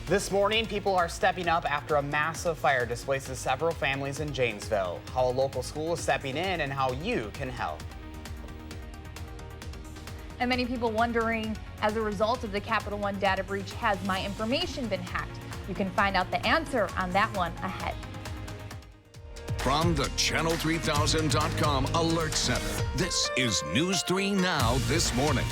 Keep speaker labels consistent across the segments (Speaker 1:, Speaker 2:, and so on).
Speaker 1: This morning, people are stepping up after a massive fire displaces several families in Janesville. How a local school is stepping in and how you can help.
Speaker 2: And many people wondering, as a result of the Capital One data breach, has my information been hacked? You can find out the answer on that one ahead.
Speaker 3: From the Channel3000.com Alert Center, this is News 3 Now this morning.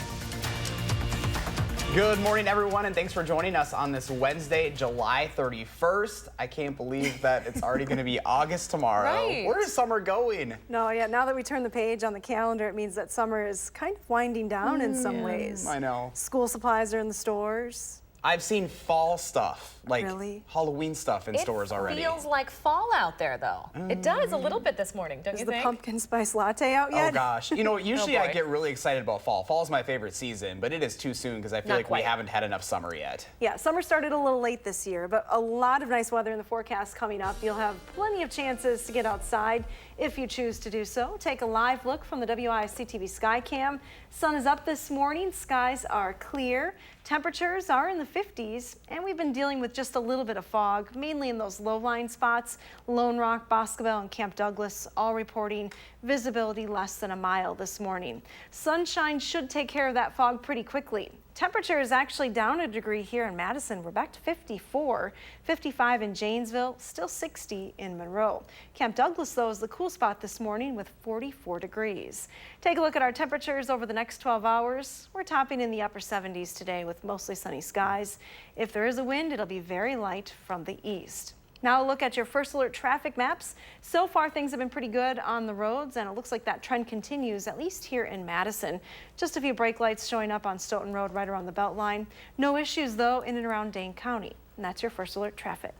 Speaker 1: Good morning, everyone, and thanks for joining us on this Wednesday, July 31st. I can't believe that it's already going to be August tomorrow.
Speaker 4: Right.
Speaker 1: Where is summer going?
Speaker 4: No, yeah, now that we turn the page on the calendar, it means that summer is kind of winding down in some ways.
Speaker 1: I know.
Speaker 4: School supplies are in the stores.
Speaker 1: I've seen fall stuff, like
Speaker 4: Really?
Speaker 1: Halloween stuff in stores already.
Speaker 5: It feels like fall out there, though. It does a little bit this morning, don't
Speaker 4: Is
Speaker 5: you
Speaker 4: the
Speaker 5: think?
Speaker 4: pumpkin spice latte out
Speaker 1: Oh
Speaker 4: yet?
Speaker 1: gosh. You know, usually I
Speaker 5: boy.
Speaker 1: get really excited about fall. Fall is my favorite season, but it is too soon because I feel
Speaker 5: Not
Speaker 1: like we
Speaker 5: quite.
Speaker 1: haven't had enough summer yet.
Speaker 4: Yeah, summer started a little late this year, but a lot of nice weather in the forecast coming up. You'll have plenty of chances to get outside if you choose to do so. Take a live look from the WISC-TV Skycam. Sun is up this morning, skies are clear. Temperatures are in the 50s, and we've been dealing with just a little bit of fog, mainly in those low-lying spots. Lone Rock, Boscobel, and Camp Douglas all reporting visibility less than a mile this morning. Sunshine should take care of that fog pretty quickly. Temperature is actually down a degree here in Madison. We're back to 54, 55 in Janesville, still 60 in Monroe. Camp Douglas, though, is the cool spot this morning with 44 degrees. Take a look at our temperatures over the next 12 hours. We're topping in the upper 70s today with mostly sunny skies. If there is a wind, it'll be very light from the east. Now a look at your first alert traffic maps. So far things have been pretty good on the roads, and it looks like that trend continues, at least here in Madison. Just a few brake lights showing up on Stoughton Road right around the Beltline. No issues though in and around Dane County. And that's your first alert traffic.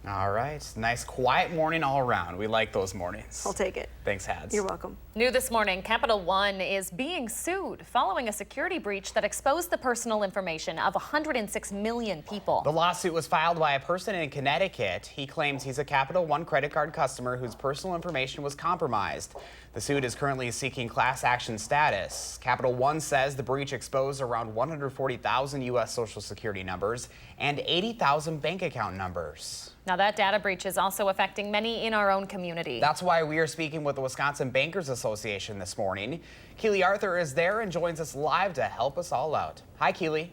Speaker 1: All right. Nice quiet morning all around. We like those mornings.
Speaker 4: I'll take it.
Speaker 1: Thanks, Hads.
Speaker 4: You're welcome.
Speaker 5: New this morning, Capital One is being sued following a security breach that exposed the personal information of 106 million people.
Speaker 1: The lawsuit was filed by a person in Connecticut. He claims he's a Capital One credit card customer whose personal information was compromised. The suit is currently seeking class action status. Capital One says the breach exposed around 140,000 U.S. Social Security numbers and 80,000 bank account numbers.
Speaker 5: Now that data breach is also affecting many in our own community.
Speaker 1: That's why we are speaking with the Wisconsin Bankers Association this morning. Keely Arthur is there and joins us live to help us all out. Hi, Keely.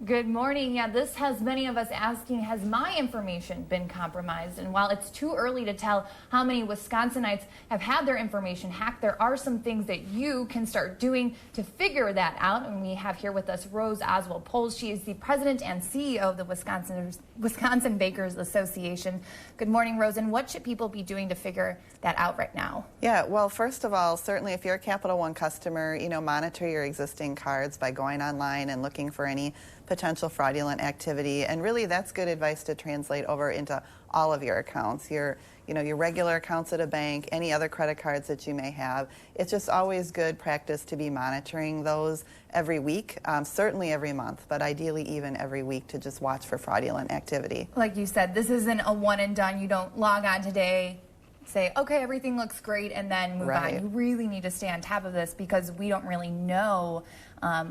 Speaker 2: Good morning. Yeah, this has many of us asking, has my information been compromised? And while it's too early to tell how many Wisconsinites have had their information hacked, there are some things that you can start doing to figure that out. And we have here with us Rose Oswald-Poles. She is the president and CEO of the Wisconsin Bankers Association. Good morning, Rose. And what should people be doing to figure that out right now?
Speaker 6: Yeah, well, first of all, certainly if you're a Capital One customer, monitor your existing cards by going online and looking for any potential fraudulent activity. And really, that's good advice to translate over into all of your accounts, your regular accounts at a bank, any other credit cards that you may have. It's just always good practice to be monitoring those every week, certainly every month, but ideally even every week to just watch for fraudulent activity.
Speaker 2: Like you said, this isn't a one and done. You don't log on today, say, okay, everything looks great, and then move on. You really need to stay on top of this because we don't really know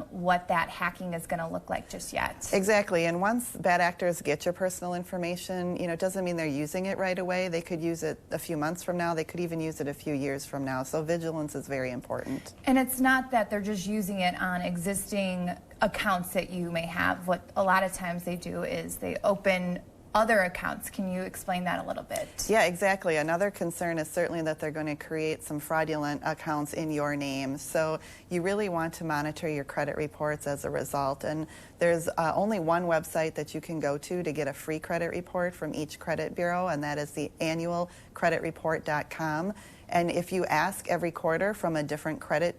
Speaker 2: what that hacking is going to look like just yet.
Speaker 6: Exactly, and once bad actors get your personal information, it doesn't mean they're using it right away. They could use it a few months from now. They could even use it a few years from now. So vigilance is very important.
Speaker 2: And it's not that they're just using it on existing accounts that you may have. What a lot of times they do is they open other accounts. Can you explain that a little bit?
Speaker 6: Yeah, exactly. Another concern is certainly that they're going to create some fraudulent accounts in your name. So you really want to monitor your credit reports as a result. And there's only one website that you can go to get a free credit report from each credit bureau, and that is the annualcreditreport.com. And if you ask every quarter from a different credit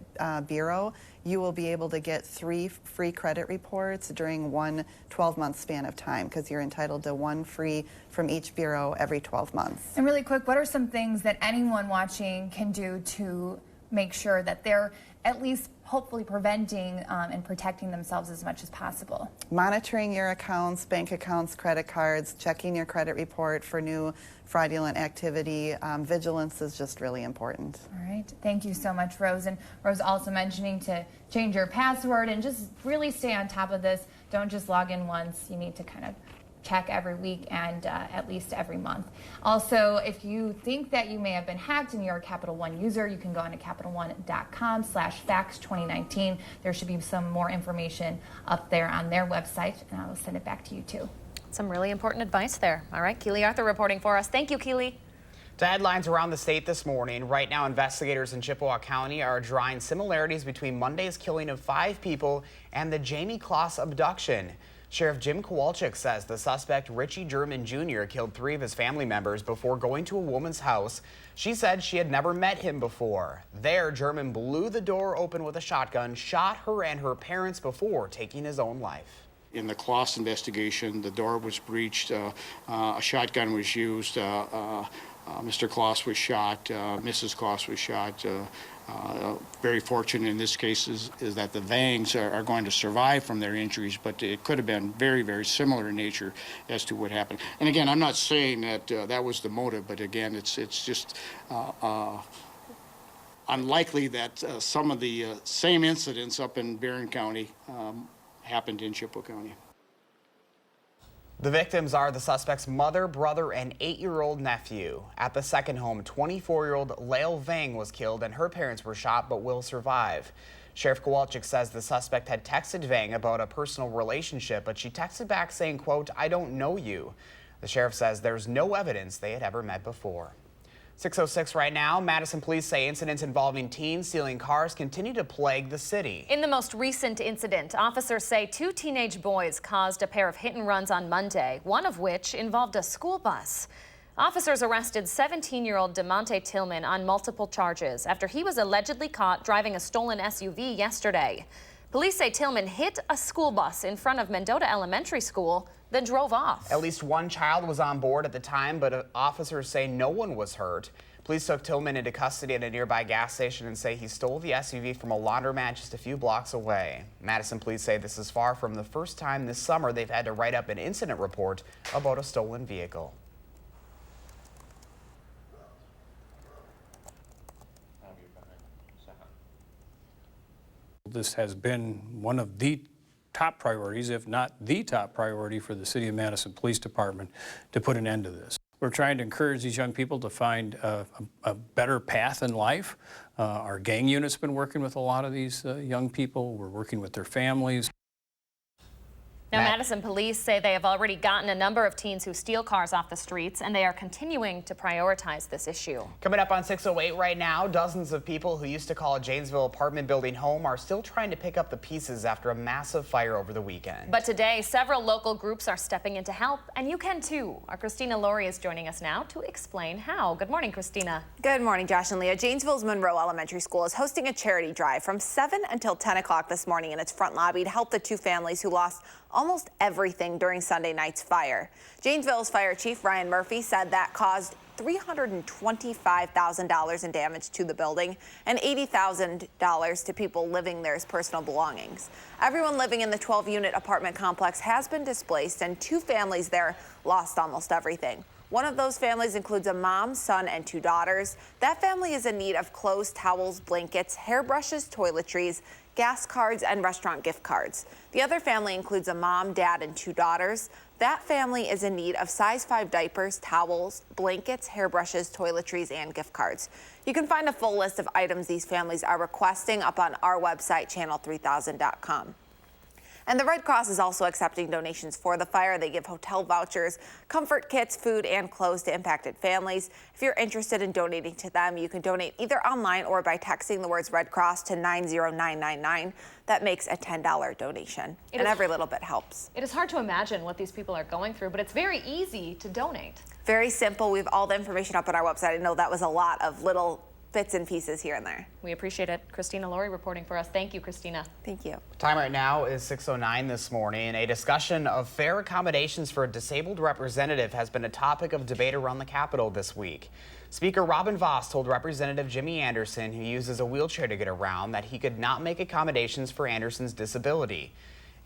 Speaker 6: bureau, you will be able to get 3 free credit reports during one 12-month span of time, because you're entitled to one free from each bureau every 12 months.
Speaker 2: And really quick, what are some things that anyone watching can do to make sure that they're at least hopefully preventing and protecting themselves as much as possible?
Speaker 6: Monitoring your accounts, bank accounts, credit cards, checking your credit report for new fraudulent activity. Vigilance is just really important.
Speaker 2: All right. Thank you so much, Rose. And Rose also mentioning to change your password and just really stay on top of this. don't just log in once. You need to kind of check every week and at least every month. Also, if you think that you may have been hacked and you're a Capital One user, you can go on to CapitalOne.com/facts2019. There should be some more information up there on their website, and I will send it back to you too.
Speaker 5: Some really important advice there. All right, Keely Arthur reporting for us. Thank you, Keely.
Speaker 1: To headlines around the state this morning, right now investigators in Chippewa County are drawing similarities between Monday's killing of 5 people and the Jamie Kloss abduction. Sheriff Jim Kowalczyk says the suspect, Richie German Jr., killed 3 of his family members before going to a woman's house. She said she had never met him before. There, German blew the door open with a shotgun, shot her and her parents before taking his own life.
Speaker 7: In the Kloss investigation, the door was breached, a shotgun was used, Mr. Kloss was shot, Mrs. Kloss was shot. Very fortunate in this case is that the Vangs are going to survive from their injuries, but it could have been very, very similar in nature as to what happened. And again, I'm not saying that that was the motive, but again, it's just unlikely that some of the same incidents up in Barron County happened in Chippewa County.
Speaker 1: The victims are the suspect's mother, brother, and 8-year-old nephew. At the second home, 24-year-old Lael Vang was killed and her parents were shot but will survive. Sheriff Kowalczyk says the suspect had texted Vang about a personal relationship, but she texted back saying, quote, "I don't know you." The sheriff says there's no evidence they had ever met before. 6:06 right now. Madison police say incidents involving teens stealing cars continue to plague the city.
Speaker 5: In the most recent incident, officers say 2 teenage boys caused a pair of hit and runs on Monday, one of which involved a school bus. Officers arrested 17-year-old DeMonte Tillman on multiple charges after he was allegedly caught driving a stolen SUV yesterday. Police say Tillman hit a school bus in front of Mendota Elementary School, then drove off.
Speaker 1: At least one child was on board at the time, but officers say no one was hurt. Police took Tillman into custody at a nearby gas station and say he stole the SUV from a laundromat just a few blocks away. Madison police say this is far from the first time this summer they've had to write up an incident report about a stolen vehicle.
Speaker 8: This has been one of the top priorities, if not the top priority for the City of Madison Police Department to put an end to this. We're trying to encourage these young people to find a better path in life. Our gang unit's been working with a lot of these young people. We're working with their families.
Speaker 5: Now, Madison police say they have already gotten a number of teens who steal cars off the streets, and they are continuing to prioritize this issue.
Speaker 1: Coming up on 6:08 right now, dozens of people who used to call a Janesville apartment building home are still trying to pick up the pieces after a massive fire over the weekend.
Speaker 5: But today, several local groups are stepping in to help, and you can too. Our Christina Laurie is joining us now to explain how. Good morning, Christina.
Speaker 9: Good morning, Josh and Leah. Janesville's Monroe Elementary School is hosting a charity drive from 7 until 10 o'clock this morning in its front lobby to help the 2 families who lost almost everything during Sunday night's fire. Janesville's Fire Chief Ryan Murphy said that caused $325,000 in damage to the building and $80,000 to people living there as personal belongings. Everyone living in the 12-unit apartment complex has been displaced, and 2 families there lost almost everything. One of those families includes a mom, son, and 2 daughters. That family is in need of clothes, towels, blankets, hairbrushes, toiletries, gas cards, and restaurant gift cards. The other family includes a mom, dad, and 2 daughters. That family is in need of size 5 diapers, towels, blankets, hairbrushes, toiletries, and gift cards. You can find a full list of items these families are requesting up on our website, channel3000.com. And the Red Cross is also accepting donations for the fire. They give hotel vouchers, comfort kits, food, and clothes to impacted families. If you're interested in donating to them, you can donate either online or by texting the words Red Cross to 90999. That makes a $10 donation, and every little bit helps.
Speaker 5: It is hard to imagine what these people are going through, but it's very easy to donate.
Speaker 9: Very simple. We have all the information up on our website. I know that was a lot of little bits and pieces here and there.
Speaker 5: We appreciate it. Christina Laurie reporting for us. Thank you, Christina.
Speaker 9: Thank you.
Speaker 1: Time right now is 6:09 this morning. A discussion of fair accommodations for a disabled representative has been a topic of debate around the Capitol this week. Speaker Robin Vos told Representative Jimmy Anderson, who uses a wheelchair to get around, that he could not make accommodations for Anderson's disability.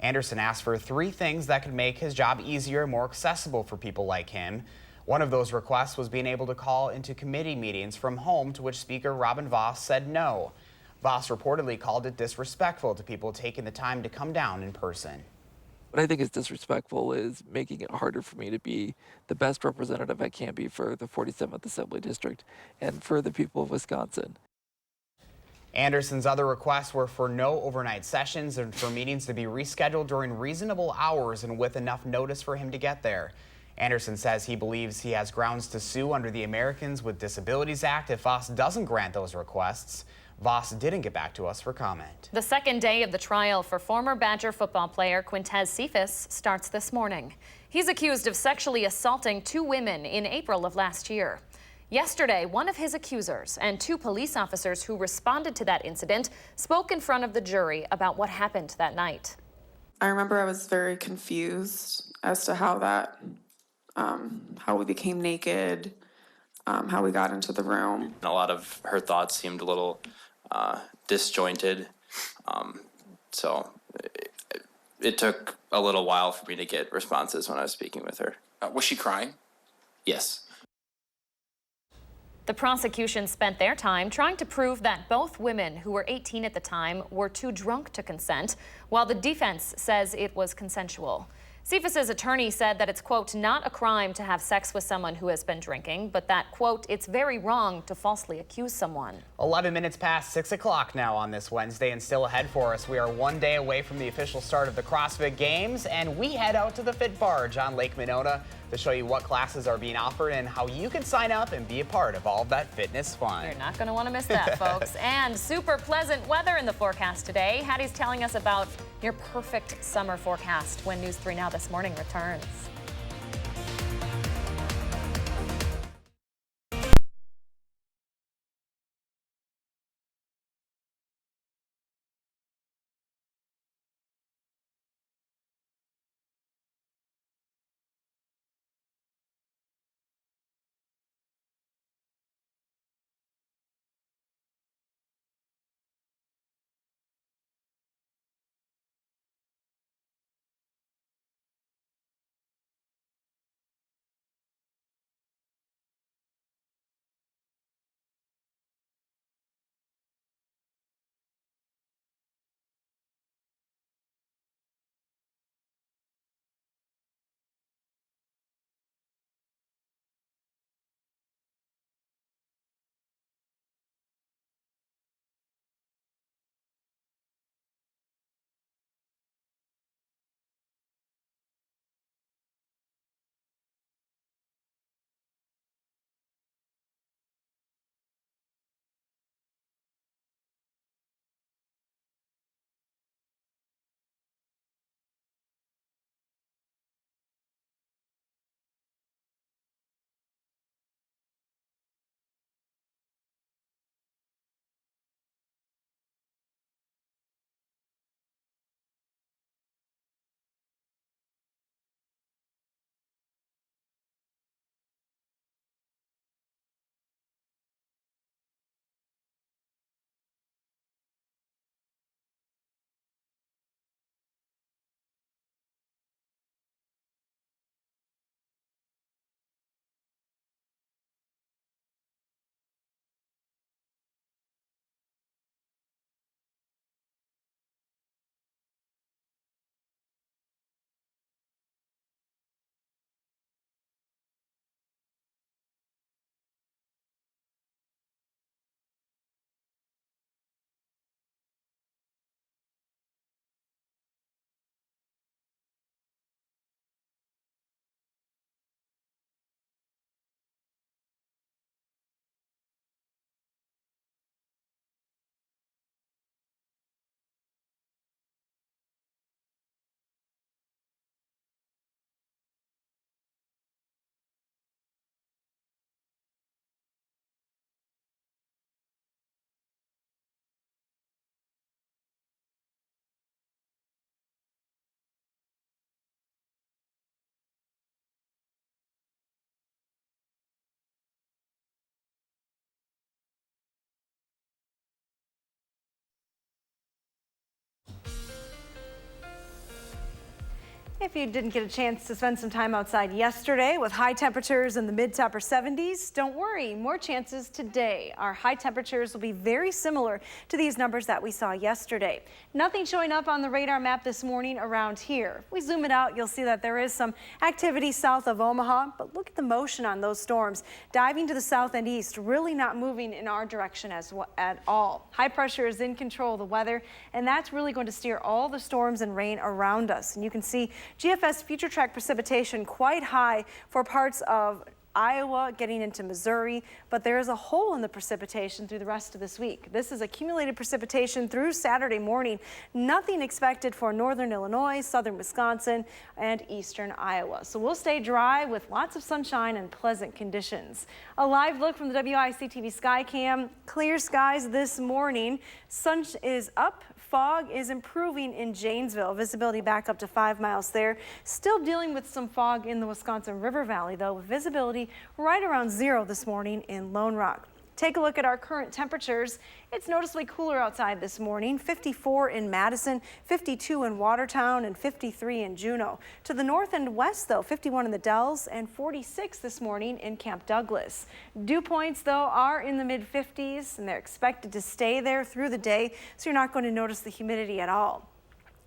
Speaker 1: Anderson asked for 3 things that could make his job easier and more accessible for people like him. One of those requests was being able to call into committee meetings from home, to which Speaker Robin Vos said no. Vos reportedly called it disrespectful to people taking the time to come down in person.
Speaker 10: What I think is disrespectful is making it harder for me to be the best representative I can be for the 47th Assembly District and for the people of Wisconsin.
Speaker 1: Anderson's other requests were for no overnight sessions and for meetings to be rescheduled during reasonable hours and with enough notice for him to get there. Anderson says he believes he has grounds to sue under the Americans with Disabilities Act if Voss doesn't grant those requests. Voss didn't get back to us for comment.
Speaker 5: The second day of the trial for former Badger football player Quintez Cephas starts this morning. He's accused of sexually assaulting 2 women in April of last year. Yesterday, one of his accusers and 2 police officers who responded to that incident spoke in front of the jury about what happened that night.
Speaker 11: I remember I was very confused as to how we became naked, how we got into the room.
Speaker 12: A lot of her thoughts seemed a little disjointed, so it took a little while for me to get responses when I was speaking with her.
Speaker 13: Was she crying?
Speaker 12: Yes.
Speaker 5: The prosecution spent their time trying to prove that both women, who were 18 at the time, were too drunk to consent, while the defense says it was consensual. Cephas's attorney said that it's, quote, not a crime to have sex with someone who has been drinking, but that, quote, it's very wrong to falsely accuse someone.
Speaker 1: 11 minutes past 6 o'clock now on this Wednesday, and still ahead for us. We are 1 day away from the official start of the CrossFit Games, and we head out to the Fit Barge on Lake Monona to show you what classes are being offered and how you can sign up and be a part of all of that fitness fun.
Speaker 5: You're not going to want to miss that, folks. And super pleasant weather in the forecast today. Hattie's telling us about your perfect summer forecast when News 3 Now This Morning returns.
Speaker 4: If you didn't get a chance to spend some time outside yesterday with high temperatures in the mid to upper 70s, don't worry, more chances today. Our high temperatures will be very similar to these numbers that we saw yesterday. Nothing showing up on the radar map this morning around here. If we zoom it out, you'll see that there is some activity south of Omaha, but look at the motion on those storms. Diving to the south and east, really not moving in our direction at all. High pressure is in control of the weather, and that's really going to steer all the storms and rain around us. And you can see GFS future track precipitation quite high for parts of Iowa, getting into Missouri, but there is a hole in the precipitation through the rest of this week. This is accumulated precipitation through Saturday morning. Nothing expected for northern Illinois, southern Wisconsin, and eastern Iowa. So we'll stay dry with lots of sunshine and pleasant conditions. A live look from the WISC-TV Skycam. Clear skies this morning. Sun is up. Fog is improving in Janesville. Visibility back up to 5 miles there. Still dealing with some fog in the Wisconsin River Valley, though, with visibility right around 0 this morning in Lone Rock. Take a look at our current temperatures. It's noticeably cooler outside this morning. 54 in Madison, 52 in Watertown, and 53 in Juneau. To the north and west, though, 51 in the Dells and 46 this morning in Camp Douglas. Dew points, though, are in the mid-50s, and they're expected to stay there through the day, so you're not going to notice the humidity at all.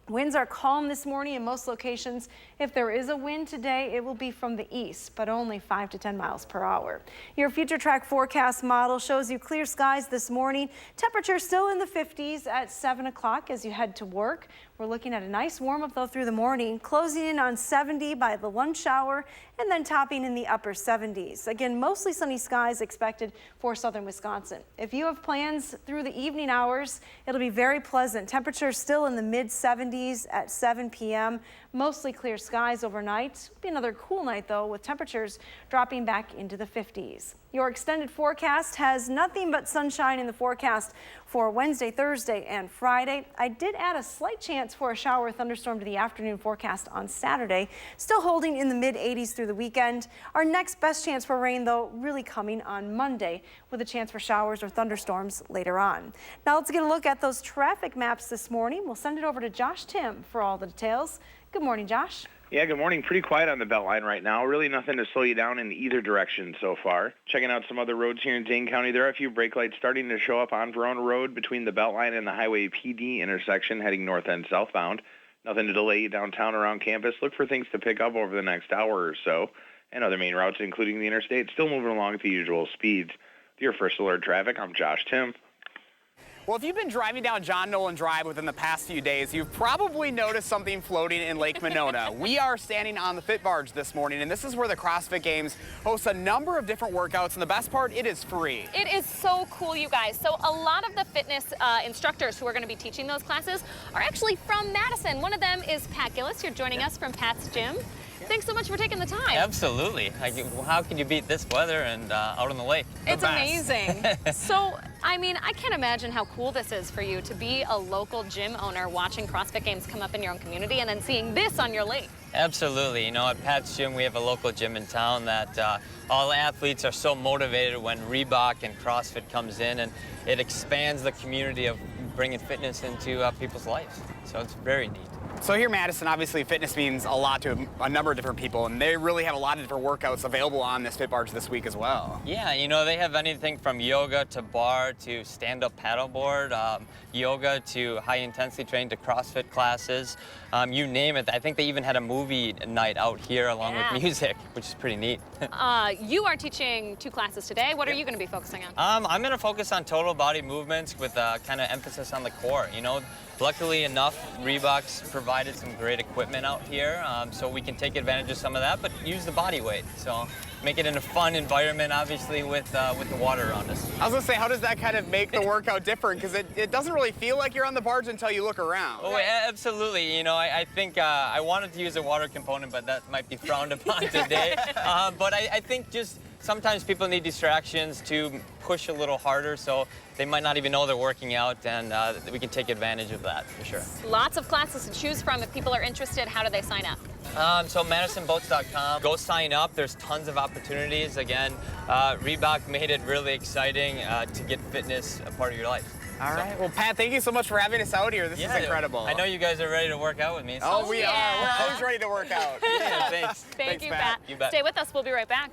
Speaker 4: Winds are calm this morning in most locations. If there is a wind today, it will be from the east, but only 5 to 10 miles per hour. Your future track forecast model shows you clear skies this morning. Temperature still in the 50s at 7 o'clock as you head to work. We're looking at a nice warm up though through the morning, closing in on 70 by the lunch hour and then topping in the upper 70s. Again, mostly sunny skies expected for southern Wisconsin. If you have plans through the evening hours, it'll be very pleasant. Temperature still in the mid 70s at 7 p.m. Mostly clear skies overnight. It'll be another cool night though, with temperatures dropping back into the 50s. Your extended forecast has nothing but sunshine in the forecast for Wednesday, Thursday, and Friday. I did add a slight chance for a shower or thunderstorm to the afternoon forecast on Saturday, still holding in the mid 80s through the weekend. Our next best chance for rain, though, really coming on Monday with a chance for showers or thunderstorms later on. Now let's get a look at those traffic maps this morning. We'll send it over to Josh Tim for all the details. Good morning, Josh.
Speaker 13: Yeah, good morning. Pretty quiet on the Beltline right now. Really nothing to slow you down in either direction so far. Checking out some other roads here in Dane County, there are a few brake lights starting to show up on Verona Road between the Beltline and the Highway PD intersection heading north and southbound. Nothing to delay you downtown around campus. Look for things to pick up over the next hour or so. And other main routes, including the interstate, still moving along at the usual speeds. With your First Alert Traffic, I'm Josh Tim.
Speaker 1: Well, if you've been driving down John Nolan Drive within the past few days, you've probably noticed something floating in Lake Monona. We are standing on the Fit Barge this morning, and this is where the CrossFit Games host a number of different workouts, and the best part, it is free.
Speaker 14: It is so cool, you guys. So a lot of the fitness instructors who are going to be teaching those classes are actually from Madison. One of them is Pat Gillis. You're joining us from Pat's Gym. Thanks so much for taking the time.
Speaker 15: Absolutely. How can you beat this weather and out on the lake?
Speaker 14: It's amazing. So, I mean, I can't imagine how cool this is for you to be a local gym owner watching CrossFit Games come up in your own community and then seeing this on your lake.
Speaker 15: Absolutely. You know, at Pat's Gym, we have a local gym in town that all athletes are so motivated when Reebok and CrossFit comes in, and it expands the community of bringing fitness into people's lives. So it's very neat.
Speaker 1: So here in Madison, obviously fitness means a lot to a number of different people, and they really have a lot of different workouts available on this Fit Barge this week as well.
Speaker 15: Yeah, you know, they have anything from yoga to bar to stand-up paddleboard, yoga to high-intensity training to CrossFit classes, you name it. I think they even had a movie night out here along with music, which is pretty neat.
Speaker 14: You are teaching 2 classes today. What are you going to be focusing on?
Speaker 15: I'm going to focus on total body movements with kind of emphasis on the core. You know, luckily enough, Reebok's provided some great equipment out here, so we can take advantage of some of that, but use the body weight. So make it in a fun environment, obviously, with the water around us.
Speaker 1: I was going to say, how does that kind of make the workout different? Because it doesn't really feel like you're on the barge until you look around.
Speaker 15: Oh, absolutely. You know, I think I wanted to use a water component, but that might be frowned upon today. But I think just sometimes people need distractions to push a little harder, so they might not even know they're working out, and we can take advantage of that for sure.
Speaker 14: Lots of classes to choose from. If people are interested, how do they sign up?
Speaker 15: So MadisonBoats.com. Go sign up. There's tons of opportunities. Again, Reebok made it really exciting to get fitness a part of your life.
Speaker 1: All right. Well, Pat, thank you so much for having us out here. This is incredible.
Speaker 15: I know you guys are ready to work out with me. So.
Speaker 1: Oh, we are. We're always ready to work out.
Speaker 15: Yeah, thanks.
Speaker 14: Thank you, Pat.
Speaker 15: You bet.
Speaker 14: Stay with us. We'll be right back.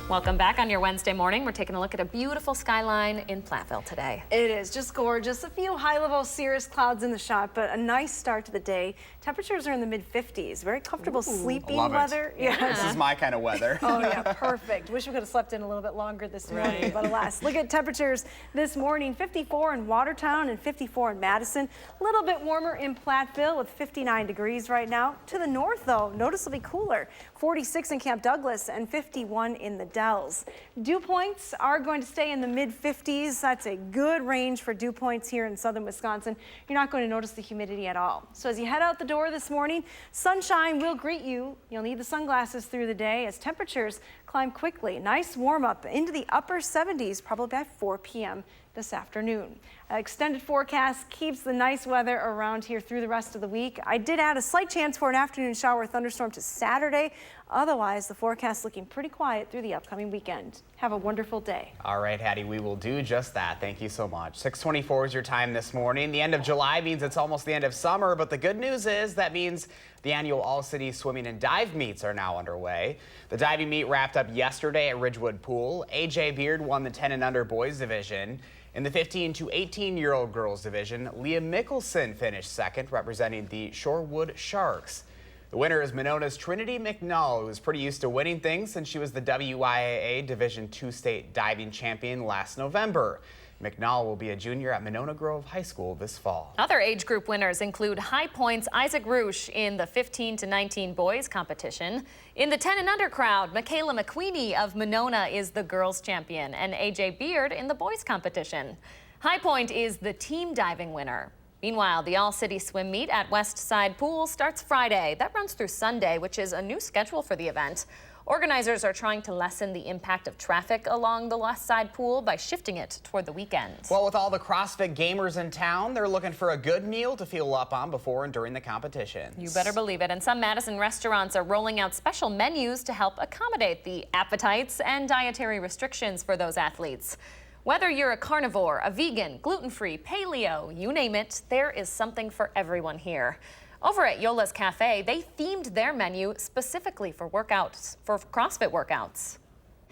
Speaker 14: Welcome back on your Wednesday morning. We're taking a look at a beautiful skyline in Platteville today.
Speaker 4: It is just gorgeous. A few high-level cirrus clouds in the shot, but a nice start to the day. Temperatures are in the mid-50s. Very comfortable sleeping weather.
Speaker 1: Yeah. This is my kind of weather.
Speaker 4: Oh yeah, perfect. Wish we could have slept in a little bit longer this morning, but alas. Look at temperatures this morning. 54 in Watertown and 54 in Madison. A little bit warmer in Platteville with 59 degrees right now. To the north, though, noticeably cooler. 46 in Camp Douglas and 51 in the Dells. Dew points are going to stay in the mid-50s. That's a good range for dew points here in southern Wisconsin. You're not going to notice the humidity at all. So as you head out the door this morning, sunshine will greet you. You'll need the sunglasses through the day as temperatures climb quickly. Nice warm up into the upper 70s, probably by 4 p.m. this afternoon. Extended forecast keeps the nice weather around here through the rest of the week. I did add a slight chance for an afternoon shower or thunderstorm to Saturday. Otherwise, the forecast looking pretty quiet through the upcoming weekend. Have a wonderful day.
Speaker 1: All right, Hattie, we will do just that. Thank you so much. 6:24 is your time this morning. The end of July means it's almost the end of summer, but the good news is that means the annual All-City Swimming and Dive Meets are now underway. The diving meet wrapped up yesterday at Ridgewood Pool. AJ Beard won the 10 and under boys division. In the 15 to 18-year-old girls division, Leah Mickelson finished second, representing the Shorewood Sharks. The winner is Monona's Trinity McNall, who is pretty used to winning things since she was the WIAA Division II state diving champion last November. McNall will be a junior at Monona Grove High School this fall.
Speaker 5: Other age group winners include High Point's Isaac Roosh in the 15 to 19 boys competition. In the 10 and under crowd, Michaela McQueenie of Monona is the girls champion, and AJ Beard in the boys competition. High Point is the team diving winner. Meanwhile, the all-city swim meet at West Side Pool starts Friday. That runs through Sunday, which is a new schedule for the event. Organizers are trying to lessen the impact of traffic along the West Side Pool by shifting it toward the weekend.
Speaker 1: Well, with all the CrossFit gamers in town, they're looking for a good meal to fuel up on before and during the competition.
Speaker 5: You better believe it. And some Madison restaurants are rolling out special menus to help accommodate the appetites and dietary restrictions for those athletes. Whether you're a carnivore, a vegan, gluten-free, paleo, you name it, there is something for everyone here. Over at Yola's Cafe, they themed their menu specifically for CrossFit workouts.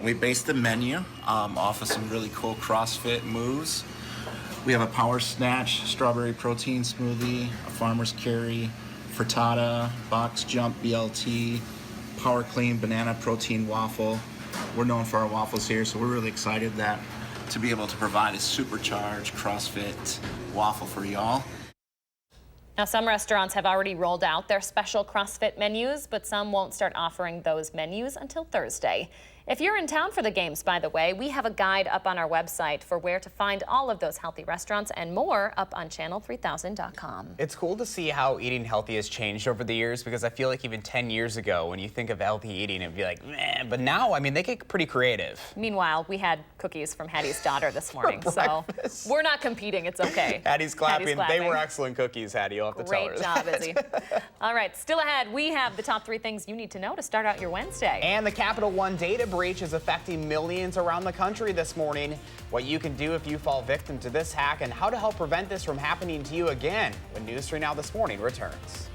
Speaker 16: We based the menu off of some really cool CrossFit moves. We have a power snatch, strawberry protein smoothie, a farmer's carry, frittata, box jump BLT, power clean banana protein waffle. We're known for our waffles here, so we're really excited to be able to provide a supercharged CrossFit waffle for y'all.
Speaker 5: Now, some restaurants have already rolled out their special CrossFit menus, but some won't start offering those menus until Thursday. If you're in town for the games, by the way, we have a guide up on our website for where to find all of those healthy restaurants and more up on channel3000.com.
Speaker 1: It's cool to see how eating healthy has changed over the years, because I feel like even 10 years ago, when you think of healthy eating, it'd be like, meh. But now, I mean, they get pretty creative.
Speaker 5: Meanwhile, we had cookies from Hattie's daughter this morning, so we're not competing. It's okay.
Speaker 1: Hattie's clapping. They were excellent cookies, Hattie. You'll have to tell her.
Speaker 5: Great job, Izzy. All right, still ahead, we have the top 3 things you need to know to start out your Wednesday.
Speaker 1: And the Capital One data breach is affecting millions around the country this morning. What you can do if you fall victim to this hack and how to help prevent this from happening to you again when News 3 Now This Morning returns.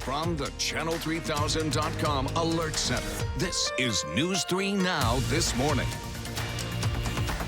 Speaker 3: From the Channel3000.com Alert Center, this is News 3 Now this morning.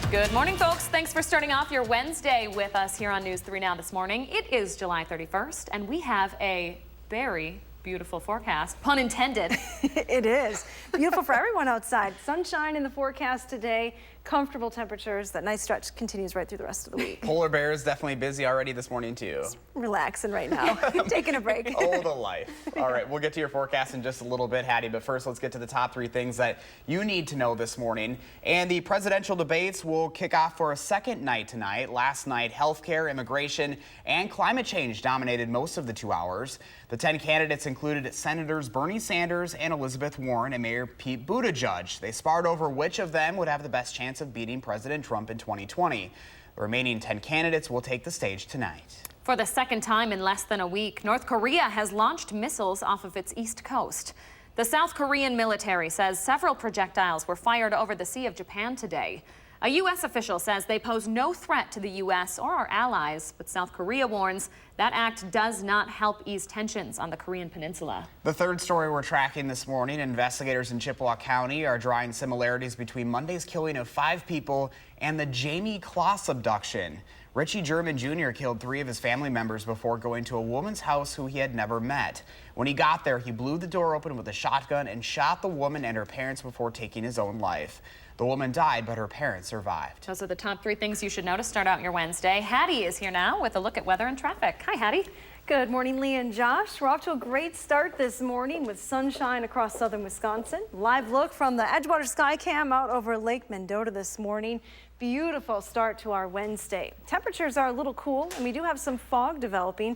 Speaker 5: Good morning, folks. Thanks for starting off your Wednesday with us here on News 3 Now this morning. It is July 31st, and we have a very beautiful forecast, pun intended.
Speaker 4: It is beautiful for everyone outside. Sunshine in the forecast today, comfortable temperatures. That nice stretch continues right through the rest of the week.
Speaker 1: Polar bear is definitely busy already this morning too.
Speaker 4: Just relaxing right now, taking a break.
Speaker 1: Oh, the life. All right, we'll get to your forecast in just a little bit, Hattie, but first let's get to the top 3 things that you need to know this morning. And the presidential debates will kick off for a second night tonight. Last night, healthcare, immigration, and climate change dominated most of the 2 hours. The 10 candidates included Senators Bernie Sanders and Elizabeth Warren and Mayor Pete Buttigieg. They sparred over which of them would have the best chance of beating President Trump in 2020. The remaining 10 candidates will take the stage tonight.
Speaker 5: For the second time in less than a week, North Korea has launched missiles off of its east coast. The South Korean military says several projectiles were fired over the Sea of Japan today. A U.S. official says they pose no threat to the U.S. or our allies, but South Korea warns that act does not help ease tensions on the Korean peninsula.
Speaker 1: The third story we're tracking this morning, investigators in Chippewa County are drawing similarities between Monday's killing of 5 people and the Jamie Kloss abduction. Richie German Jr. killed 3 of his family members before going to a woman's house who he had never met. When he got there, he blew the door open with a shotgun and shot the woman and her parents before taking his own life. The woman died, but her parents survived.
Speaker 5: Those are the top 3 things you should know to start out your Wednesday. Hattie is here now with a look at weather and traffic. Hi, Hattie.
Speaker 4: Good morning, Lee and Josh. We're off to a great start this morning with sunshine across southern Wisconsin. Live look from the Edgewater Skycam out over Lake Mendota this morning. Beautiful start to our Wednesday. Temperatures are a little cool, and we do have some fog developing,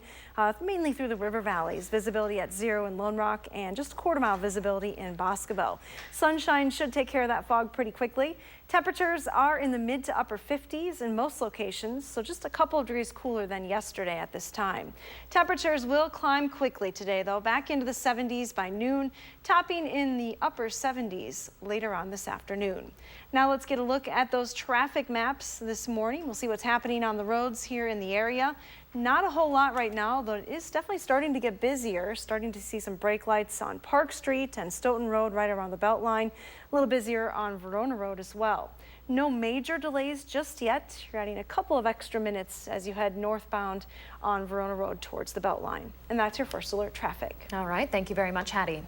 Speaker 4: mainly through the river valleys. Visibility at 0 in Lone Rock and just a quarter-mile visibility in Boscobel. Sunshine should take care of that fog pretty quickly. Temperatures are in the mid to upper 50s in most locations, so just a couple of degrees cooler than yesterday at this time. Temperatures will climb quickly today, though, back into the 70s by noon, topping in the upper 70s later on this afternoon. Now let's get a look at those traffic maps this morning. We'll see what's happening on the roads here in the area. Not a whole lot right now, though it is definitely starting to get busier. Starting to see some brake lights on Park Street and Stoughton Road right around the Beltline. A little busier on Verona Road as well. No major delays just yet. You're adding a couple of extra minutes as you head northbound on Verona Road towards the Beltline. And that's your first alert traffic.
Speaker 5: All right, thank you very much, Hattie.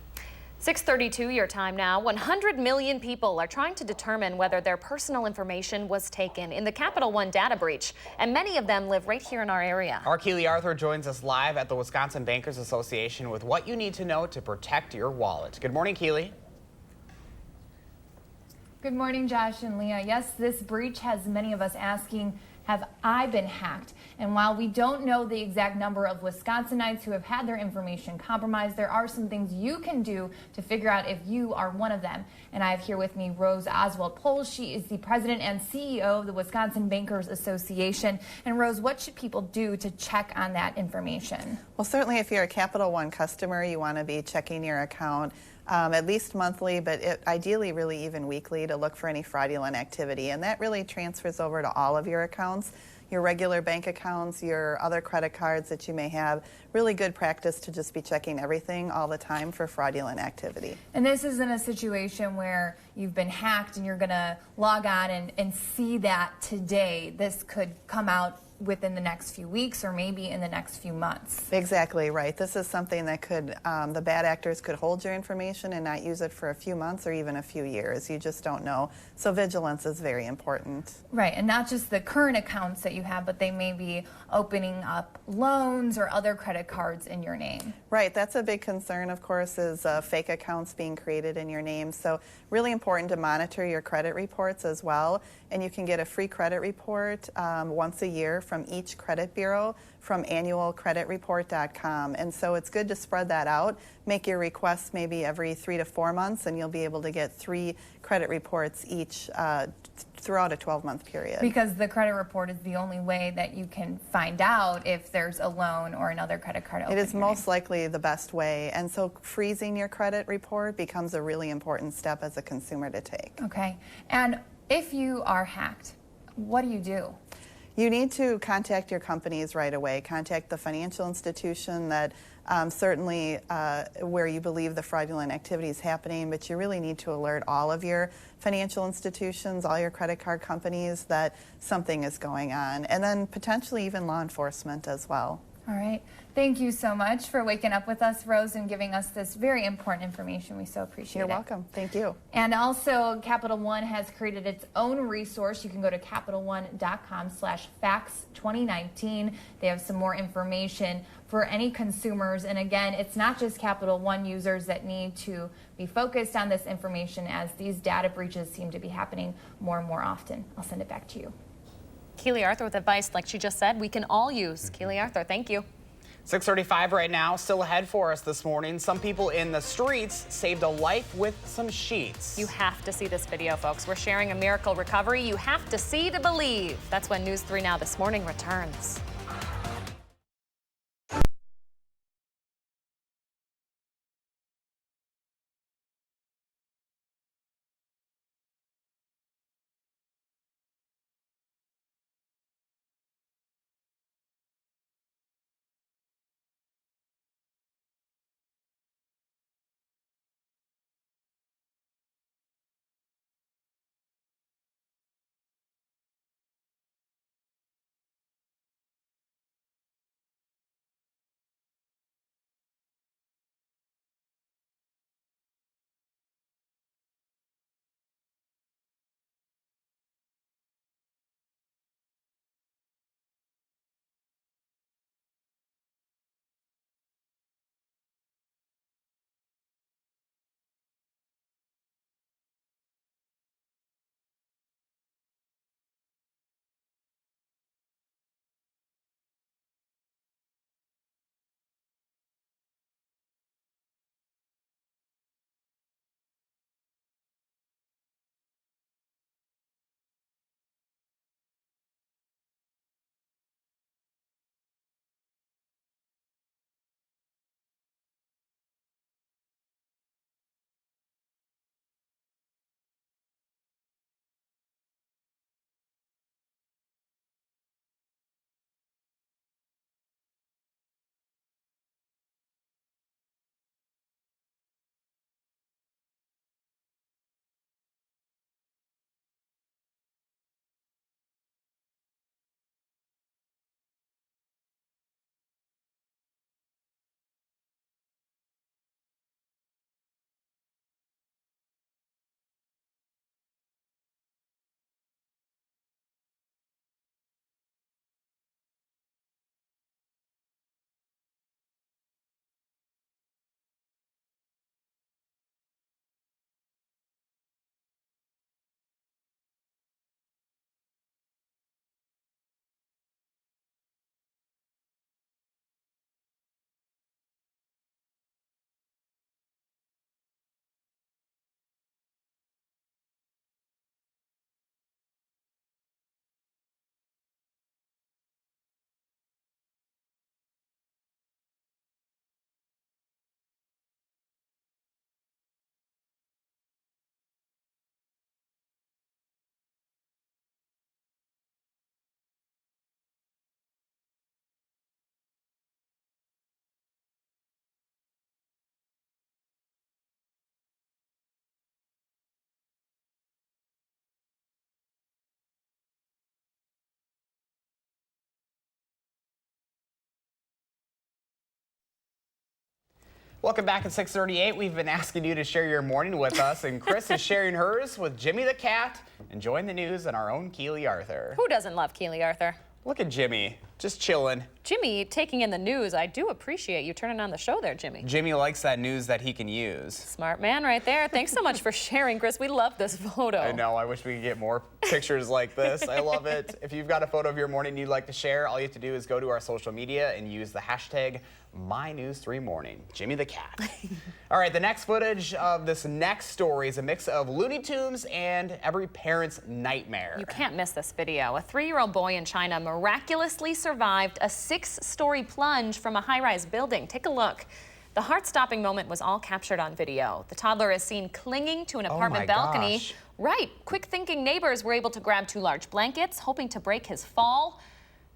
Speaker 5: 6:32 your time now. 100 million people are trying to determine whether their personal information was taken in the Capital One data breach, and many of them live right here in our area.
Speaker 1: Our Keely Arthur joins us live at the Wisconsin Bankers Association with what you need to know to protect your wallet. Good morning, Keely.
Speaker 2: Good morning, Josh and Leah. Yes, this breach has many of us asking, have I been hacked? And while we don't know the exact number of Wisconsinites who have had their information compromised, there are some things you can do to figure out if you are one of them. And I have here with me Rose Oswald-Poles. She is the president and CEO of the Wisconsin Bankers Association. And Rose, what should people do to check on that information?
Speaker 6: Well, certainly if you're a Capital One customer, you want to be checking your account at least monthly, but ideally really even weekly to look for any fraudulent activity. And that really transfers over to all of your accounts, your regular bank accounts, your other credit cards that you may have. Really good practice to just be checking everything all the time for fraudulent activity.
Speaker 2: And this isn't a situation where you've been hacked and you're going to log on and see that today. This could come out within the next few weeks or maybe in the next few months.
Speaker 6: Exactly right. This is something that could, the bad actors could hold your information and not use it for a few months or even a few years. You just don't know. So vigilance is very important.
Speaker 2: Right, and not just the current accounts that you have, but they may be opening up loans or other credit cards in your name.
Speaker 6: Right, that's a big concern, of course, is fake accounts being created in your name. So really important to monitor your credit reports as well. And you can get a free credit report once a year from each credit bureau from annualcreditreport.com. And so it's good to spread that out. Make your requests maybe every 3 to 4 months, and you'll be able to get 3 credit reports each throughout a 12-month period.
Speaker 2: Because the credit report is the only way that you can find out if there's a loan or another credit card open.
Speaker 6: It is most likely the best way. And so freezing your credit report becomes a really important step as a consumer to take.
Speaker 2: Okay. And if you are hacked, what do you do?
Speaker 6: You need to contact your companies right away. Contact the financial institution that certainly where you believe the fraudulent activity is happening, but you really need to alert all of your financial institutions, all your credit card companies that something is going on, and then potentially even law enforcement as well.
Speaker 2: All right. Thank you so much for waking up with us, Rose, and giving us this very important information. We so appreciate it.
Speaker 6: You're welcome. Thank you.
Speaker 2: And also, Capital One has created its own resource. You can go to CapitalOne.com/facts2019. They have some more information for any consumers. And again, it's not just Capital One users that need to be focused on this information, as these data breaches seem to be happening more and more often. I'll send it back to you.
Speaker 5: Keely Arthur with advice, like she just said, we can all use. Keely Arthur, thank you.
Speaker 1: 6:35 right now, still ahead for us this morning. Some people in the streets saved a life with some sheets.
Speaker 5: You have to see this video, folks. We're sharing a miracle recovery. You have to see to believe. That's when News 3 Now this morning returns.
Speaker 1: Welcome back at 6:38. We've been asking you to share your morning with us, and Chris is sharing hers with Jimmy the cat, enjoying the news and our own Keely Arthur.
Speaker 5: Who doesn't love Keely Arthur?
Speaker 1: Look at Jimmy, just chilling.
Speaker 5: Jimmy taking in the news. I do appreciate you turning on the show there, Jimmy.
Speaker 1: Jimmy likes that news that he can use.
Speaker 5: Smart man right there. Thanks so much for sharing, Chris. We love this photo.
Speaker 1: I know. I wish we could get more pictures like this. I love it. If you've got a photo of your morning you'd like to share, all you have to do is go to our social media and use the hashtag MyNews3Morning. Jimmy the cat. All right, the next footage of this next story is a mix of Looney Tunes and every parent's nightmare.
Speaker 5: You can't miss this video. A 3-year-old boy in China miraculously survived a 6-story plunge from a high-rise building. Take a look. The heart-stopping moment was all captured on video. The toddler is seen clinging to an apartment balcony.
Speaker 1: Gosh.
Speaker 5: Right. Quick-thinking neighbors were able to grab 2 large blankets, hoping to break his fall.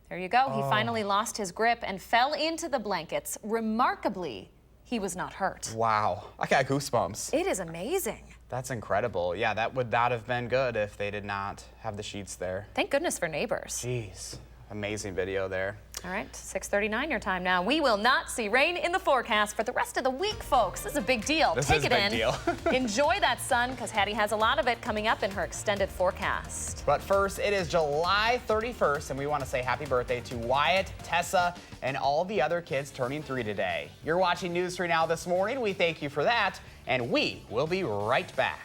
Speaker 5: There you go. He finally lost his grip and fell into the blankets. Remarkably, he was not hurt.
Speaker 1: Wow, I got goosebumps.
Speaker 5: It is amazing.
Speaker 1: That's incredible. Yeah, that would not have been good if they did not have the sheets there.
Speaker 5: Thank goodness for neighbors.
Speaker 1: Jeez, amazing video there.
Speaker 5: All right, 6:39 your time now. We will not see rain in the forecast for the rest of the week, folks. This is a big deal.
Speaker 1: Take it in. Deal.
Speaker 5: Enjoy that sun, because Hattie has a lot of it coming up in her extended forecast.
Speaker 1: But first, it is July 31st, and we want to say happy birthday to Wyatt, Tessa, and all the other kids turning 3 today. You're watching News 3 Now this morning. We thank you for that, and we will be right back.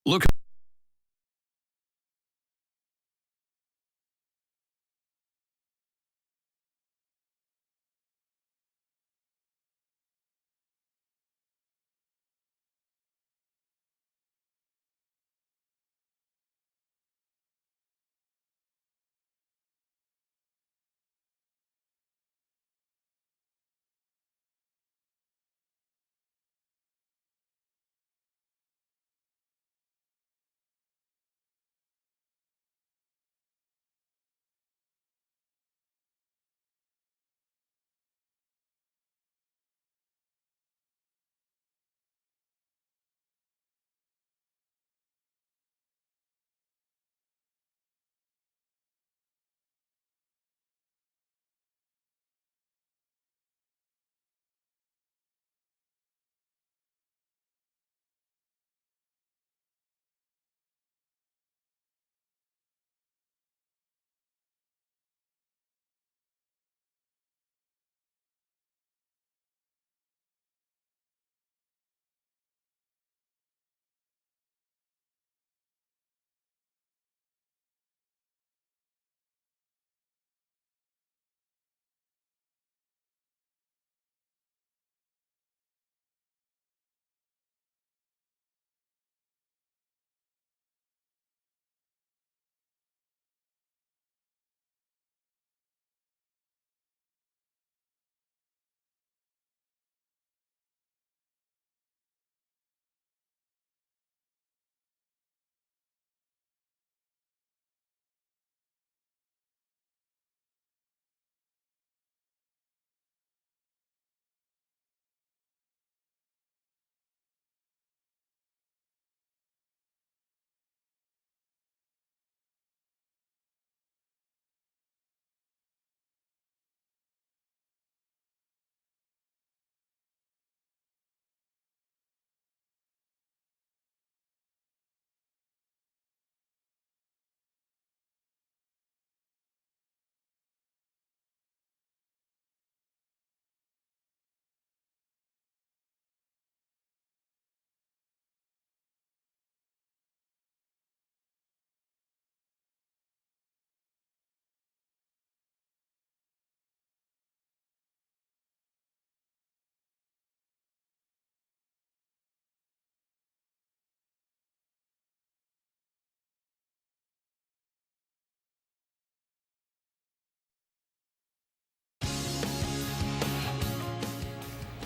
Speaker 3: Look.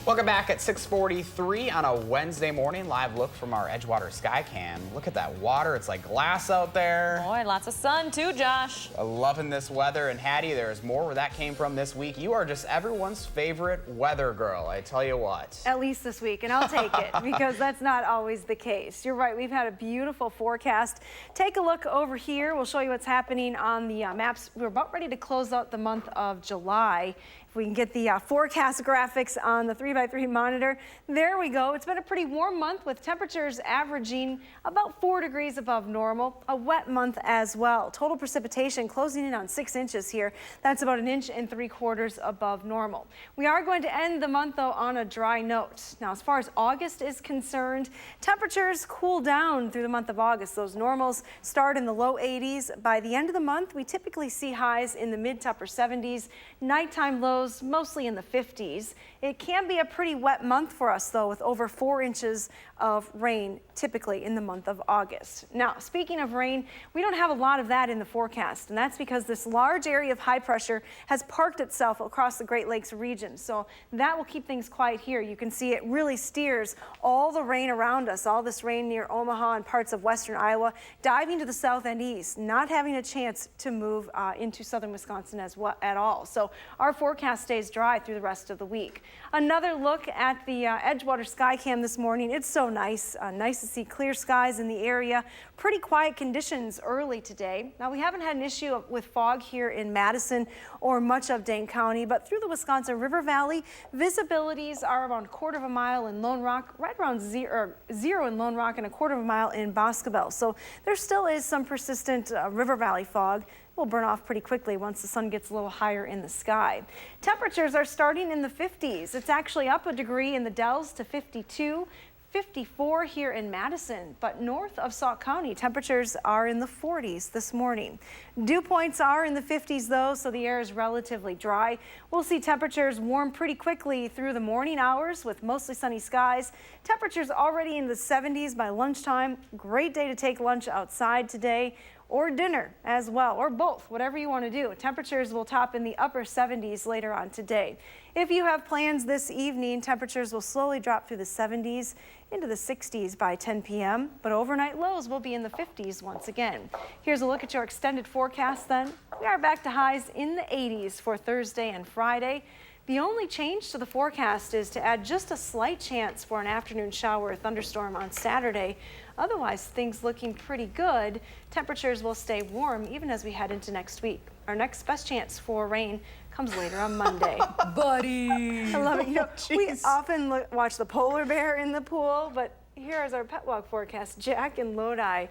Speaker 1: Welcome back at 6:43 on a Wednesday morning. Live look from our Edgewater Sky Cam. Look at that water. It's like glass out there.
Speaker 5: Boy, lots of sun too, Josh.
Speaker 1: Loving this weather. And Hattie, there's more where that came from this week. You are just everyone's favorite weather girl, I tell you what.
Speaker 4: At least this week, and I'll take it because that's not always the case. You're right. We've had a beautiful forecast. Take a look over here. We'll show you what's happening on the maps. We're about ready to close out the month of July. If we can get the forecast graphics on the 3x3 monitor. There we go. It's been a pretty warm month with temperatures averaging about 4 degrees above normal. A wet month as well. Total precipitation closing in on 6 inches here. That's about 1.75 inches above normal. We are going to end the month though on a dry note. Now as far as August is concerned, temperatures cool down through the month of August. Those normals start in the low 80s. By the end of the month, we typically see highs in the mid to upper 70s. Nighttime lows lows mostly in the 50s. It can be a pretty wet month for us, though, with over 4 inches of rain typically in the month of August. Now, speaking of rain, we don't have a lot of that in the forecast, and that's because this large area of high pressure has parked itself across the Great Lakes region. So that will keep things quiet here. You can see it really steers all the rain around us, all this rain near Omaha and parts of western Iowa, diving to the south and east, not having a chance to move into southern Wisconsin at all. So our forecast stays dry through the rest of the week. Another look at the Edgewater Skycam this morning. It's so nice. Nice to see clear skies in the area. Pretty quiet conditions early today. Now, we haven't had an issue with fog here in Madison or much of Dane County, but through the Wisconsin River Valley, visibilities are around 1/4 mile in Lone Rock, right around zero in Lone Rock, and 1/4 mile in Boscobel. So there still is some persistent River Valley fog. Will burn off pretty quickly once the sun gets a little higher in the sky. Temperatures are starting in the 50s. It's actually up a degree in the Dells to 52. 54 here in Madison, but north of Sauk County, temperatures are in the 40s this morning. Dew points are in the 50s though, so the air is relatively dry. We'll see temperatures warm pretty quickly through the morning hours with mostly sunny skies. Temperatures already in the 70s by lunchtime. Great day to take lunch outside today, or dinner as well, or both, whatever you want to do. Temperatures will top in the upper 70s later on today. If you have plans this evening, temperatures will slowly drop through the 70s into the 60s by 10 p.m., but overnight lows will be in the 50s once again. Here's a look at your extended forecast then. We are back to highs in the 80s for Thursday and Friday. The only change to the forecast is to add just a slight chance for an afternoon shower or thunderstorm on Saturday. Otherwise, things looking pretty good. Temperatures will stay warm even as we head into next week. Our next best chance for rain comes later on Monday.
Speaker 2: Buddy!
Speaker 4: I love it. You know, we often watch the polar bear in the pool, but here is our pet walk forecast. Jack and Lodi,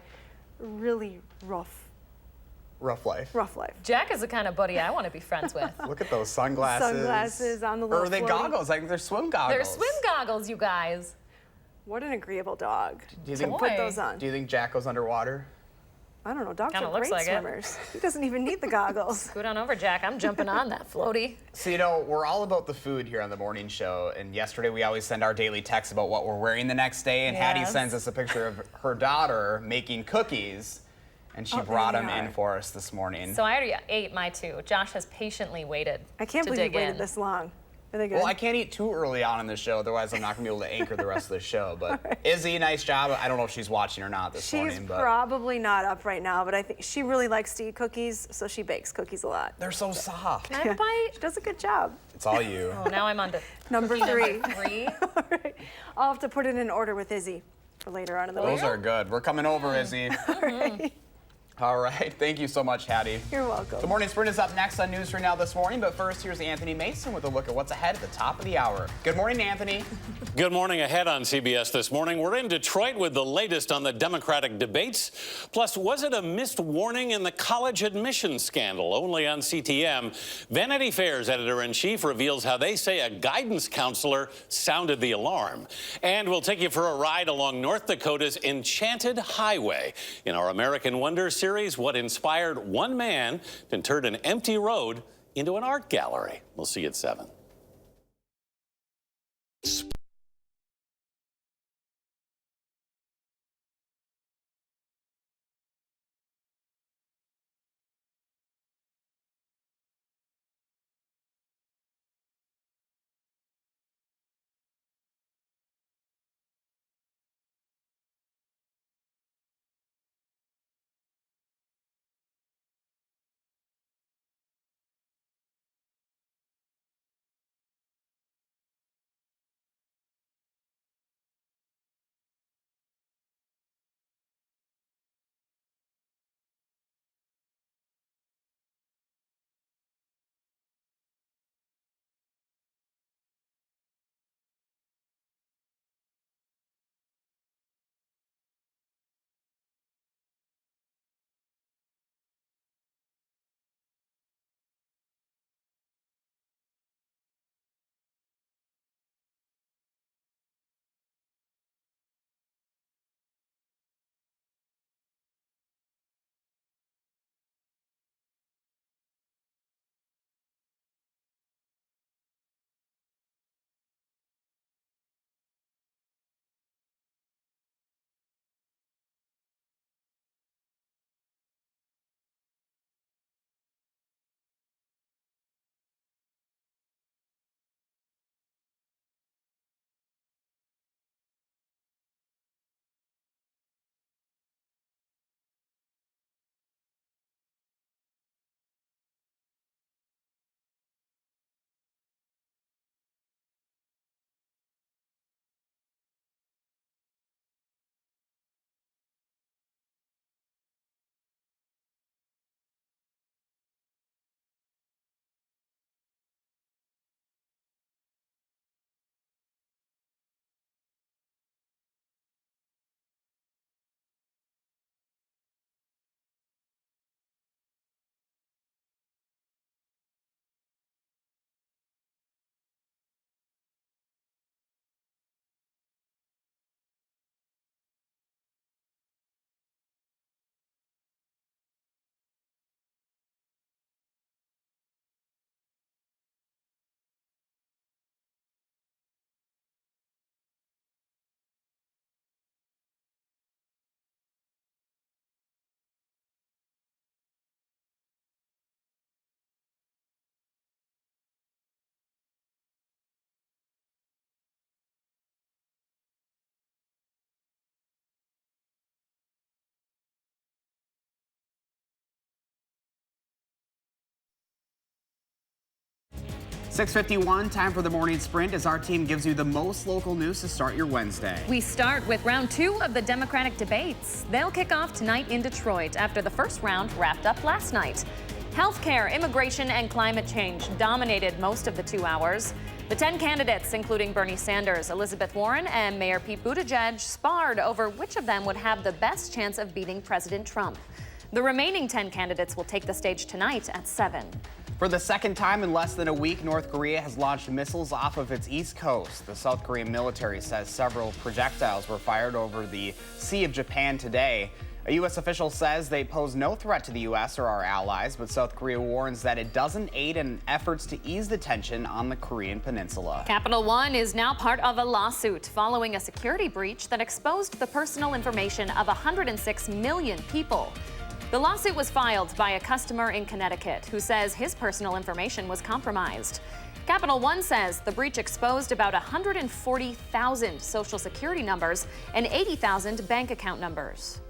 Speaker 4: really rough
Speaker 1: life.
Speaker 4: Rough life.
Speaker 5: Jack is the kind of buddy I want to be friends with.
Speaker 1: Look at those sunglasses.
Speaker 4: Sunglasses on the little
Speaker 1: Or are they goggles? Like they're swim goggles.
Speaker 5: They're swim goggles, you guys.
Speaker 4: What an agreeable dog.
Speaker 1: Do you think,
Speaker 4: put those on.
Speaker 1: Do you think Jack goes underwater?
Speaker 4: I don't know. Dogs
Speaker 5: Kinda
Speaker 4: are
Speaker 5: looks
Speaker 4: great
Speaker 5: like
Speaker 4: swimmers. He doesn't even need the goggles.
Speaker 5: Scoot on over, Jack. I'm jumping on that floaty.
Speaker 1: So, you know, we're all about the food here on the morning show. And yesterday we always send our daily text about what we're wearing the next day. And Hattie sends us a picture of her daughter making cookies. And she brought them in for us this morning.
Speaker 5: So I already ate my 2. Josh has patiently waited.
Speaker 4: I can't believe you waited this long. Are they good?
Speaker 1: Well, I can't eat too early on in the show, otherwise I'm not going to be able to anchor the rest of the show. But Izzy, nice job. I don't know if she's watching or not this morning.
Speaker 4: She's probably not up right now, but I think she really likes to eat cookies, so she bakes cookies a lot.
Speaker 1: They're so soft.
Speaker 5: Can I have a bite?
Speaker 4: She does a good job.
Speaker 1: It's all you.
Speaker 5: Oh, now I'm on to
Speaker 4: number 3.
Speaker 5: Number 3.
Speaker 4: All right. I'll have to put it in order with Izzy for later on in the week.
Speaker 1: Those are good. We're coming over, Izzy.
Speaker 4: All right.
Speaker 1: All right. Thank you so much, Hattie.
Speaker 4: You're welcome.
Speaker 1: The Morning Sprint is up next on News 3 Now this morning, but first, here's Anthony Mason with a look at what's ahead at the top of the hour. Good morning, Anthony.
Speaker 17: Good morning. Ahead on CBS this morning, we're in Detroit with the latest on the Democratic debates. Plus, was it a missed warning in the college admissions scandal? Only on CTM. Vanity Fair's editor-in-chief reveals how they say a guidance counselor sounded the alarm. And we'll take you for a ride along North Dakota's Enchanted Highway. In our American Wonder series, what inspired one man to turn an empty road into an art gallery. We'll see you at 7.
Speaker 1: 6:51, time for the morning sprint as our team gives you the most local news to start your Wednesday.
Speaker 5: We start with round 2 of the Democratic debates. They'll kick off tonight in Detroit after the first round wrapped up last night. Healthcare, immigration, and climate change dominated most of the 2 hours. The 10 candidates, including Bernie Sanders, Elizabeth Warren, and Mayor Pete Buttigieg, sparred over which of them would have the best chance of beating President Trump. The remaining 10 candidates will take the stage tonight at 7.
Speaker 1: For the second time in less than a week, North Korea has launched missiles off of its east coast. The South Korean military says several projectiles were fired over the Sea of Japan today. A U.S. official says they pose no threat to the U.S. or our allies, but South Korea warns that it doesn't aid in efforts to ease the tension on the Korean peninsula.
Speaker 5: Capital One is now part of a lawsuit following a security breach that exposed the personal information of 106 million people. The lawsuit was filed by a customer in Connecticut who says his personal information was compromised. Capital One says the breach exposed about 140,000 social security numbers and 80,000 bank account numbers.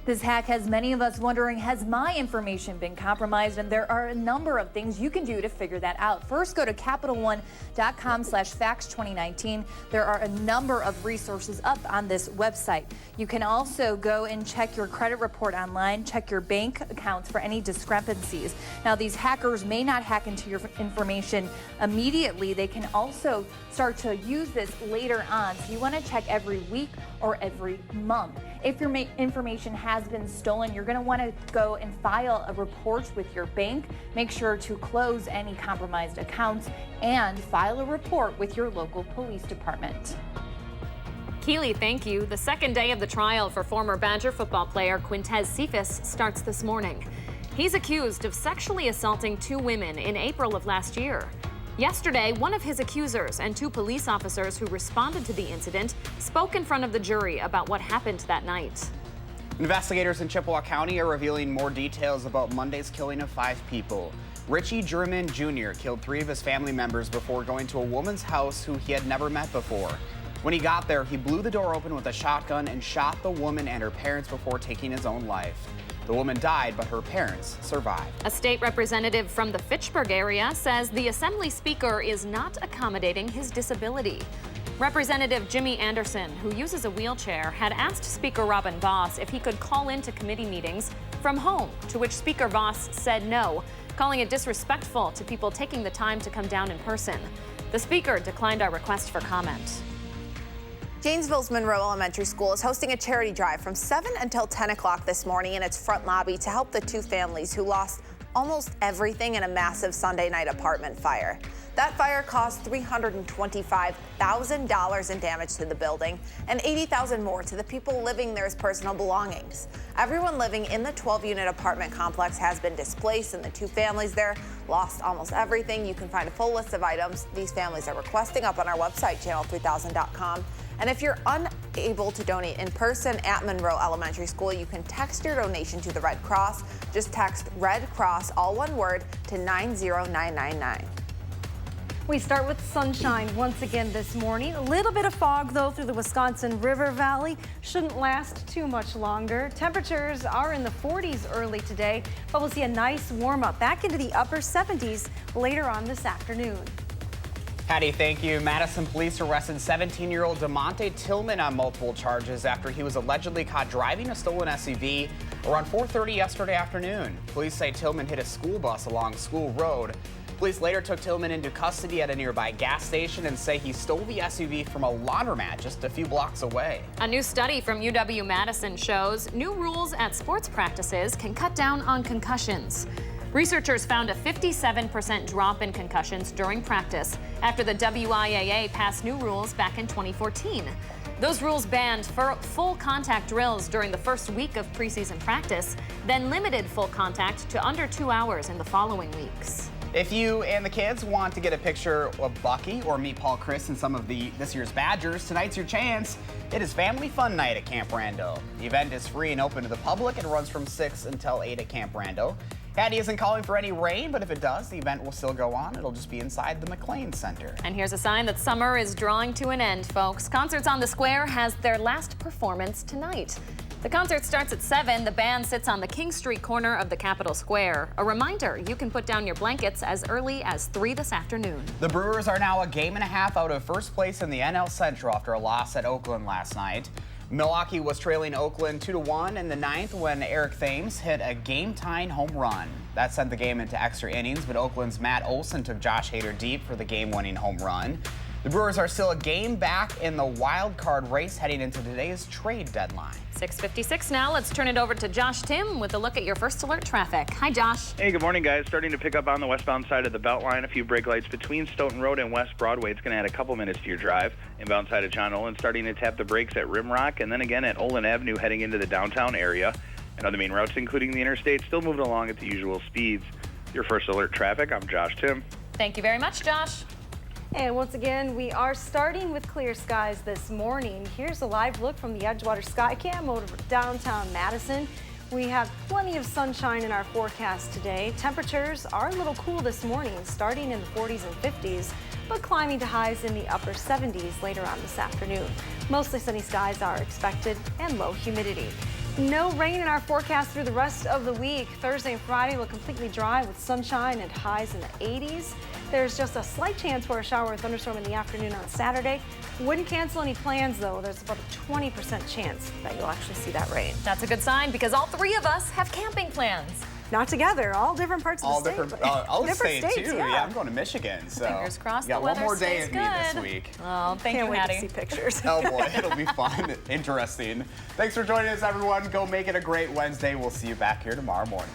Speaker 2: This hack has many of us wondering, has my information been compromised? And there are a number of things you can do to figure that out. First, go to CapitalOne.com/facts2019. There are a number of resources up on this website. You can also go and check your credit report online, check your bank accounts for any discrepancies. Now, these hackers may not hack into your information immediately. They can also start to use this later on. So you want to check every week or every month. If your information has been stolen, you're going to want to go and file a report with your bank. Make sure to close any compromised accounts and file a report with your local police department.
Speaker 5: Keely, thank you. The second day of the trial for former Badger football player Quintez Cephas starts this morning. He's accused of sexually assaulting 2 women in April of last year. Yesterday, one of his accusers and 2 police officers who responded to the incident spoke in front of the jury about what happened that night.
Speaker 1: Investigators in Chippewa County are revealing more details about Monday's killing of 5 people. Richie German Jr. killed 3 of his family members before going to a woman's house who he had never met before. When he got there, he blew the door open with a shotgun and shot the woman and her parents before taking his own life. The woman died, but her parents survived.
Speaker 5: A state representative from the Fitchburg area says the Assembly Speaker is not accommodating his disability. Representative Jimmy Anderson, who uses a wheelchair, had asked Speaker Robin Vos if he could call into committee meetings from home, to which Speaker Vos said no, calling it disrespectful to people taking the time to come down in person. The Speaker declined our request for comment.
Speaker 9: Janesville's Monroe Elementary School is hosting a charity drive from 7 until 10 o'clock this morning in its front lobby to help the 2 families who lost almost everything in a massive Sunday night apartment fire. That fire caused $325,000 in damage to the building and $80,000 more to the people living there as personal belongings. Everyone living in the 12-unit apartment complex has been displaced, and the 2 families there lost almost everything. You can find a full list of items these families are requesting up on our website, channel3000.com. And if you're unable to donate in person at Monroe Elementary School, you can text your donation to the Red Cross. Just text Red Cross, all one word, to 90999.
Speaker 4: We start with sunshine once again this morning. A little bit of fog, though, through the Wisconsin River Valley. Shouldn't last too much longer. Temperatures are in the 40s early today, but we'll see a nice warm up back into the upper 70s later on this afternoon.
Speaker 1: Hattie, thank you. Madison police arrested 17-year-old DeMonte Tillman on multiple charges after he was allegedly caught driving a stolen SUV around 4:30 yesterday afternoon. Police say Tillman hit a school bus along School Road. Police later took Tillman into custody at a nearby gas station and say he stole the SUV from a laundromat just a few blocks away.
Speaker 5: A new study from UW-Madison shows new rules at sports practices can cut down on concussions. Researchers found a 57% drop in concussions during practice after the WIAA passed new rules back in 2014. Those rules banned full contact drills during the first week of preseason practice, then limited full contact to under 2 hours in the following weeks.
Speaker 1: If you and the kids want to get a picture of Bucky or meet Paul Chris and some of this year's Badgers, tonight's your chance. It is Family Fun Night at Camp Rando. The event is free and open to the public and runs from 6 until 8 at Camp Rando. Hattie isn't calling for any rain, but if it does, the event will still go on. It'll just be inside the McLean Center.
Speaker 5: And here's a sign that summer is drawing to an end, folks. Concerts on the Square has their last performance tonight. The concert starts at 7. The band sits on the King Street corner of the Capitol Square. A reminder, you can put down your blankets as early as 3 this afternoon.
Speaker 1: The Brewers are now a game and a half out of first place in the NL Central after a loss at Oakland last night. Milwaukee was trailing Oakland 2-1 in the 9th when Eric Thames hit a game-tying home run. That sent the game into extra innings, but Oakland's Matt Olson took Josh Hader deep for the game-winning home run. The Brewers are still a game back in the wild card race heading into today's trade deadline.
Speaker 5: 6:56 now. Let's turn it over to Josh Tim with a look at your first alert traffic. Hi, Josh.
Speaker 13: Hey, good morning, guys. Starting to pick up on the westbound side of the Beltline. A few brake lights between Stoughton Road and West Broadway. It's going to add a couple minutes to your drive. Inbound side of John Olin starting to tap the brakes at Rimrock and then again at Olin Avenue heading into the downtown area. And other main routes, including the interstate, still moving along at the usual speeds. Your first alert traffic, I'm Josh Tim.
Speaker 5: Thank you very much, Josh.
Speaker 4: And once again, we are starting with clear skies this morning. Here's a live look from the Edgewater Skycam over downtown Madison. We have plenty of sunshine in our forecast today. Temperatures are a little cool this morning, starting in the 40s and 50s, but climbing to highs in the upper 70s later on this afternoon. Mostly sunny skies are expected and low humidity. No rain in our forecast through the rest of the week. Thursday and Friday look completely dry with sunshine and highs in the 80s. There's just a slight chance for a shower or thunderstorm in the afternoon on Saturday. Wouldn't cancel any plans, though. There's about a 20% chance that you'll actually see that rain.
Speaker 5: That's a good sign because all 3 of us have camping plans.
Speaker 4: Not together, all different parts of the state.
Speaker 1: All
Speaker 4: different
Speaker 1: state
Speaker 4: states,
Speaker 1: too.
Speaker 4: yeah.
Speaker 1: I'm going to Michigan. So
Speaker 5: fingers crossed.
Speaker 1: got
Speaker 5: the
Speaker 1: one
Speaker 5: weather
Speaker 1: more day
Speaker 5: stays
Speaker 1: of me
Speaker 5: good
Speaker 1: this week.
Speaker 5: Oh, thank
Speaker 4: Can't
Speaker 5: you,
Speaker 4: wait
Speaker 5: Hattie.
Speaker 4: to see pictures.
Speaker 1: Oh boy, it'll be fun, interesting. Thanks for joining us, everyone. Go make it a great Wednesday. We'll see you back here tomorrow morning.